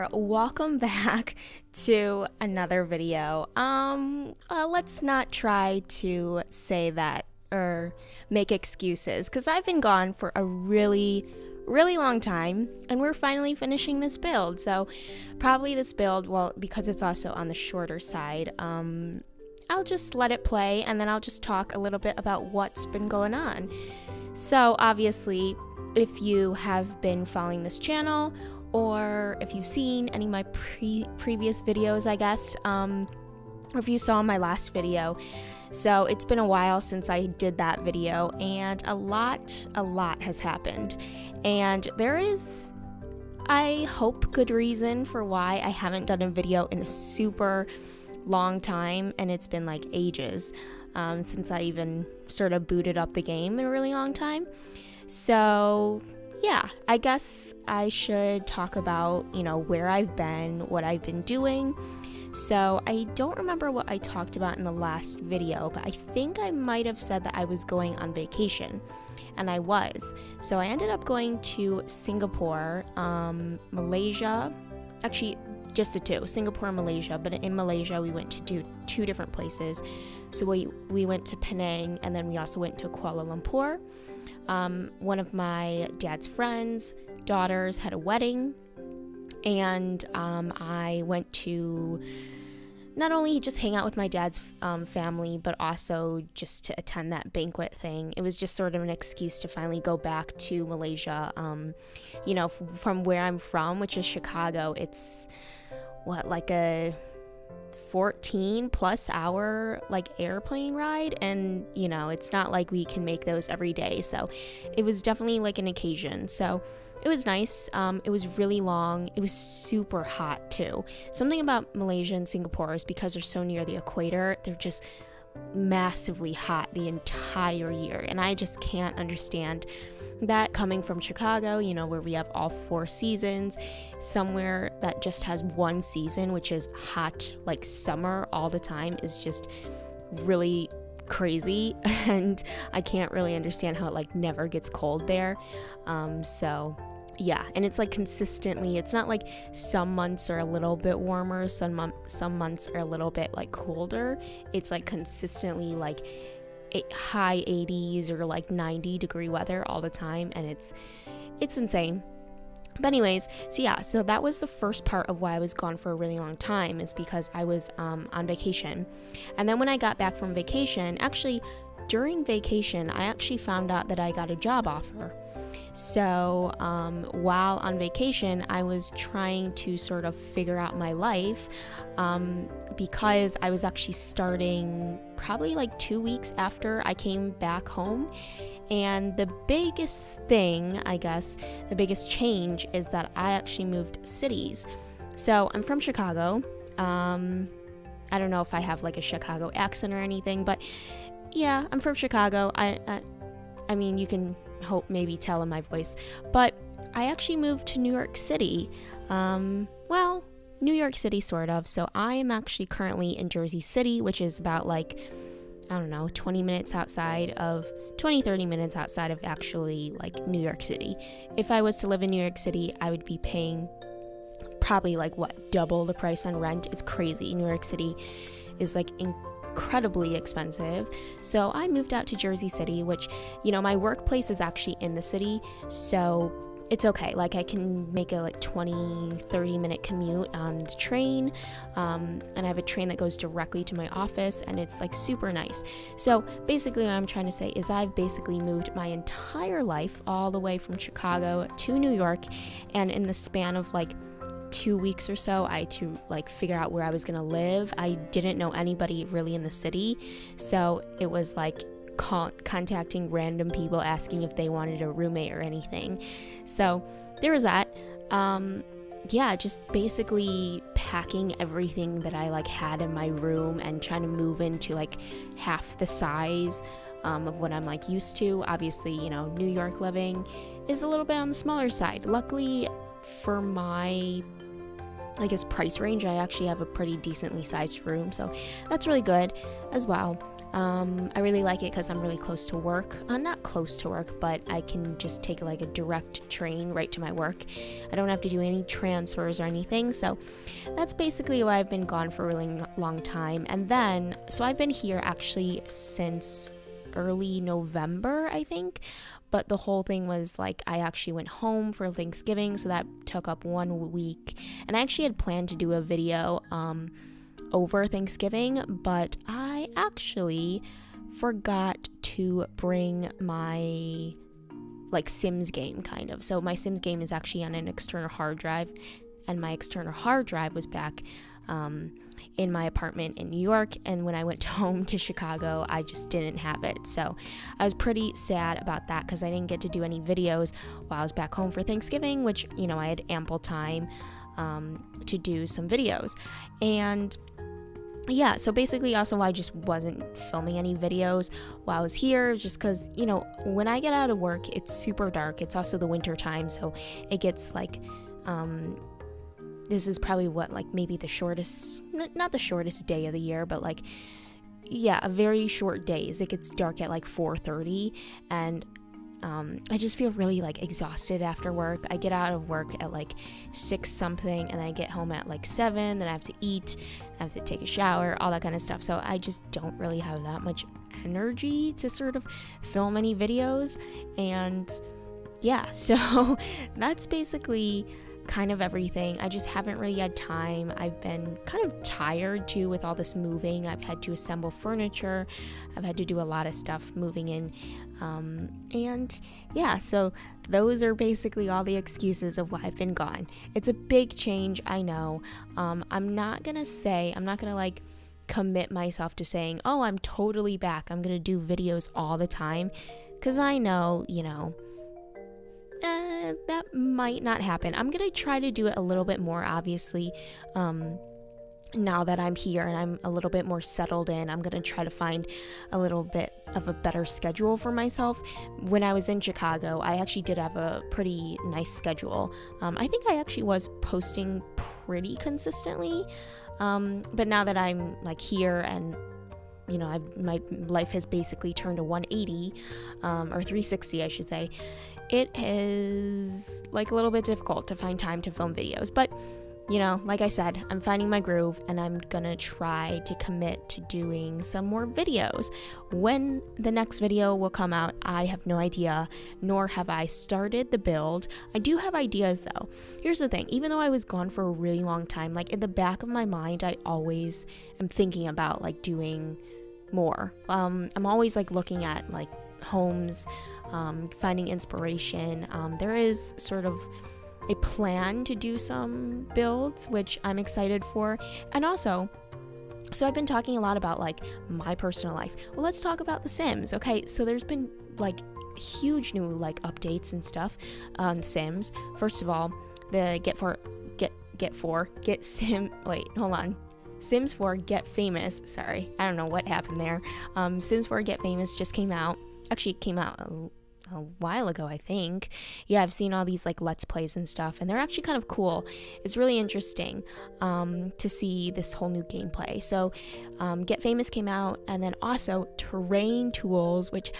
there, welcome back to another video. Let's not try to say that or make excuses, because I've been gone for a really long time and we're finally finishing this build. So probably this build, well, because it's also on the shorter side, I'll just let it play and then I'll just talk a little bit about what's been going on. So obviously, if you have been following this channel, or if you've seen any of my previous videos, I guess, or if you saw my last video. So it's been a while since I did that video, and a lot has happened. And there is, I hope, good reason for why I haven't done a video in a super long time, and it's been like ages since I even sort of booted up the game in a really long time. So yeah, I guess I should talk about, where I've been, what I've been doing. So I don't remember what I talked about in the last video, but I think I might have said that I was going on vacation, and I was. So I ended up going to Singapore, Malaysia, actually just the two, Singapore and Malaysia, but in Malaysia we went to do two different places. So we went to Penang, and then we also went to Kuala Lumpur. One of my dad's friends' daughters had a wedding, and I went to not only just hang out with my dad's family, but also just to attend that banquet thing. It was just sort of an excuse to finally go back to Malaysia. From where I'm from, which is Chicago, it's like a 14 plus hour airplane ride, and it's not like we can make those every day, so it was definitely like an occasion. So it was nice. It was really long. It was super hot too. Something about Malaysia and Singapore is because they're so near the equator, they're just massively hot the entire year, and I just can't understand that, coming from Chicago, where we have all 4 seasons. Somewhere that just has one season, which is hot, like summer all the time, is just really crazy, and I can't really understand how it never gets cold there. So yeah, and it's consistently, it's not like some months are a little bit warmer, some months are a little bit colder. It's consistently high 80s or 90-degree weather all the time, and it's insane. But anyways, so that was the first part of why I was gone for a really long time, is because I was on vacation. And then when I got back from vacation, actually during vacation, I actually found out that I got a job offer. So while on vacation, I was trying to sort of figure out my life, because I was actually starting probably 2 weeks after I came back home. And the biggest thing, I guess, the biggest change is that I actually moved cities. So I'm from Chicago. I don't know if I have a Chicago accent or anything, but yeah, I'm from Chicago. I mean, you can hope maybe tell in my voice, but I actually moved to New York City. New York City sort of. So I am actually currently in Jersey City, which is about 20 minutes outside of 30 minutes outside of actually New York City. If I was to live in New York City, I would be paying probably double the price on rent. It's crazy. New York City is incredibly expensive. So I moved out to Jersey City, which, my workplace is actually in the city, so it's okay. I can make a 20-30 minute commute on the train, and I have a train that goes directly to my office, and it's super nice. So basically what I'm trying to say is I've basically moved my entire life all the way from Chicago to New York, and in the span of 2 weeks or so, I had to figure out where I was gonna live. I didn't know anybody really in the city, so it was contacting random people asking if they wanted a roommate or anything. So there was that. Just basically packing everything that I had in my room and trying to move into half the size of what I'm used to. Obviously, New York living is a little bit on the smaller side. Luckily for my price range, I actually have a pretty decently sized room, so that's really good as well. I really like it because I'm really close to work. Not close to work, but I can just take like a direct train right to my work. I don't have to do any transfers or anything. So that's basically why I've been gone for a really long time. And then, so I've been here actually since early November, I think. But the whole thing was like I actually went home for Thanksgiving, so that took up 1 week. And I actually had planned to do a video over Thanksgiving, but I actually forgot to bring my like Sims game kind of. So my Sims game is actually on an external hard drive, and my external hard drive was back in my apartment in New York, and when I went home to Chicago I just didn't have it. So I was pretty sad about that because I didn't get to do any videos while I was back home for Thanksgiving, which, you know, I had ample time to do some videos. And yeah, so basically also I just wasn't filming any videos while I was here, just because, you know, when I get out of work it's super dark. It's also the winter time, so it gets like this is probably what, like maybe the shortest, not the shortest day of the year, but like, yeah, a very short days. It gets dark at like 4:30, and I just feel really like exhausted after work. I get out of work at like 6 something, and I get home at like 7, then I have to eat, I have to take a shower, all that kind of stuff. So I just don't really have that much energy to sort of film any videos. And yeah, so that's basically kind of everything. I just haven't really had time. I've been kind of tired too with all this moving. I've had to assemble furniture. I've had to do a lot of stuff moving in. And yeah, so those are basically all the excuses of why I've been gone. It's a big change, I know. I'm not gonna like commit myself to saying, oh, I'm totally back, I'm gonna do videos all the time, because I know, you know, that might not happen. I'm gonna try to do it a little bit more, obviously. Now that I'm here and I'm a little bit more settled in, I'm gonna try to find a little bit of a better schedule for myself. When I was in Chicago, I actually did have a pretty nice schedule. I think I actually was posting pretty consistently, but now that I'm like here and, you know, my life has basically turned a 180, or 360 I should say, it is like a little bit difficult to find time to film videos. But, you know, like I said, I'm finding my groove, and I'm gonna try to commit to doing some more videos. When the next video will come out, I have no idea, nor have I started the build. I do have ideas though. Here's the thing, even though I was gone for a really long time, like in the back of my mind, I always am thinking about like doing more. I'm always like looking at like homes, finding inspiration. There is sort of a plan to do some builds, which I'm excited for. And also, so I've been talking a lot about like my personal life. Well, let's talk about The Sims. Okay, so there's been like huge new like updates and stuff on Sims. First of all, the Sims 4 Get Famous. Sorry, I don't know what happened there. Sims 4 Get Famous just came out. Actually, it came out a while ago, I think. Yeah, I've seen all these like Let's Plays and stuff, and they're actually kind of cool. It's really interesting to see this whole new gameplay. So Get Famous came out, and then also terrain tools, which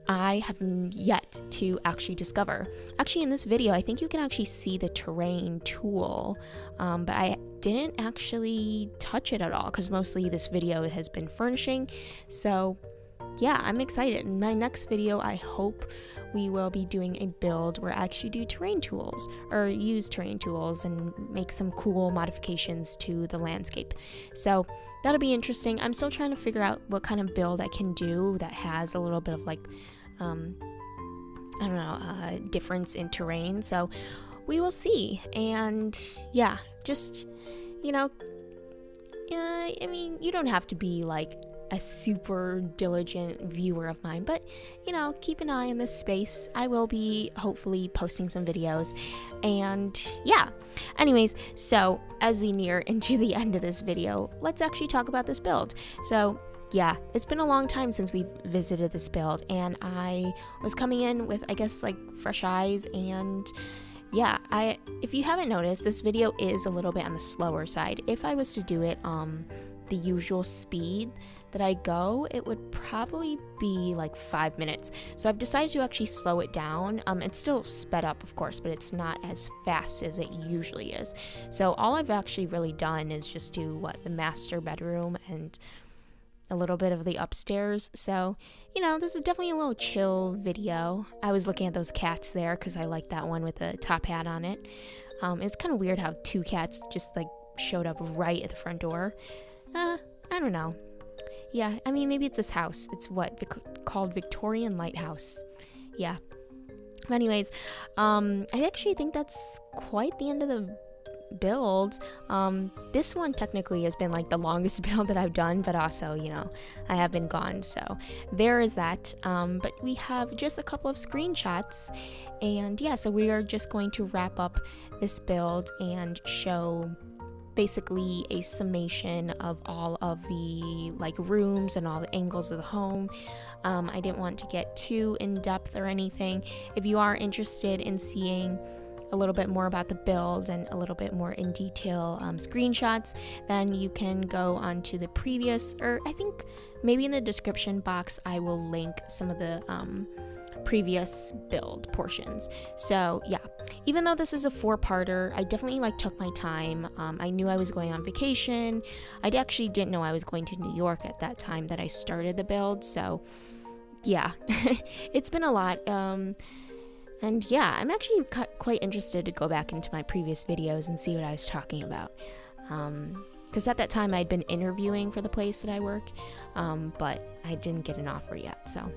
I have yet to actually discover. Actually, in this video, I think you can actually see the terrain tool, but I didn't actually touch it at all because mostly this video has been furnishing. So yeah, I'm excited. In my next video, I hope we will be doing a build where I actually do terrain tools, or use terrain tools and make some cool modifications to the landscape. So that'll be interesting. I'm still trying to figure out what kind of build I can do that has a little bit of like, difference in terrain. So we will see. And yeah, just, you know, I mean, you don't have to be like a super diligent viewer of mine, but you know, keep an eye on this space. I will be hopefully posting some videos. And yeah, anyways, so as we near into the end of this video, let's actually talk about this build. So yeah, it's been a long time since we visited this build, and I was coming in with, I guess, like fresh eyes. And yeah, if you haven't noticed, this video is a little bit on the slower side. If I was to do it the usual speed, that I go, it would probably be like 5 minutes. So I've decided to actually slow it down. It's still sped up, of course, but it's not as fast as it usually is. So all I've actually really done is just do the master bedroom and a little bit of the upstairs. So, this is definitely a little chill video. I was looking at those cats there because I like that one with the top hat on it. It's kind of weird how 2 cats just showed up right at the front door. I don't know. Yeah, I mean, maybe it's this house. It's called Victorian Lighthouse. Yeah. But anyways, I actually think that's quite the end of the build. This one technically has been the longest build that I've done, but also, I have been gone, so there is that. But we have just a couple of screenshots, and yeah, so we are just going to wrap up this build and show basically a summation of all of the rooms and all the angles of the home. I didn't want to get too in depth or anything. If you are interested in seeing a little bit more about the build and a little bit more in detail screenshots, then you can go onto the previous, or I think maybe in the description box I will link some of the previous build portions. So yeah, even though this is a 4-parter, I definitely took my time. I knew I was going on vacation. I actually didn't know I was going to New York at that time that I started the build, so yeah. It's been a lot. And yeah, I'm actually quite interested to go back into my previous videos and see what I was talking about. Because at that time I'd been interviewing for the place that I work, but I didn't get an offer yet, so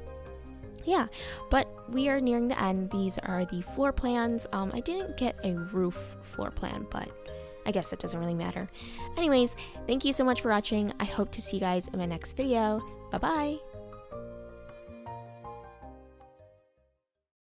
yeah. But we are nearing the end. These are the floor plans. I didn't get a roof floor plan, but I guess it doesn't really matter. Anyways, thank you so much for watching. I hope to see you guys in my next video. Bye bye!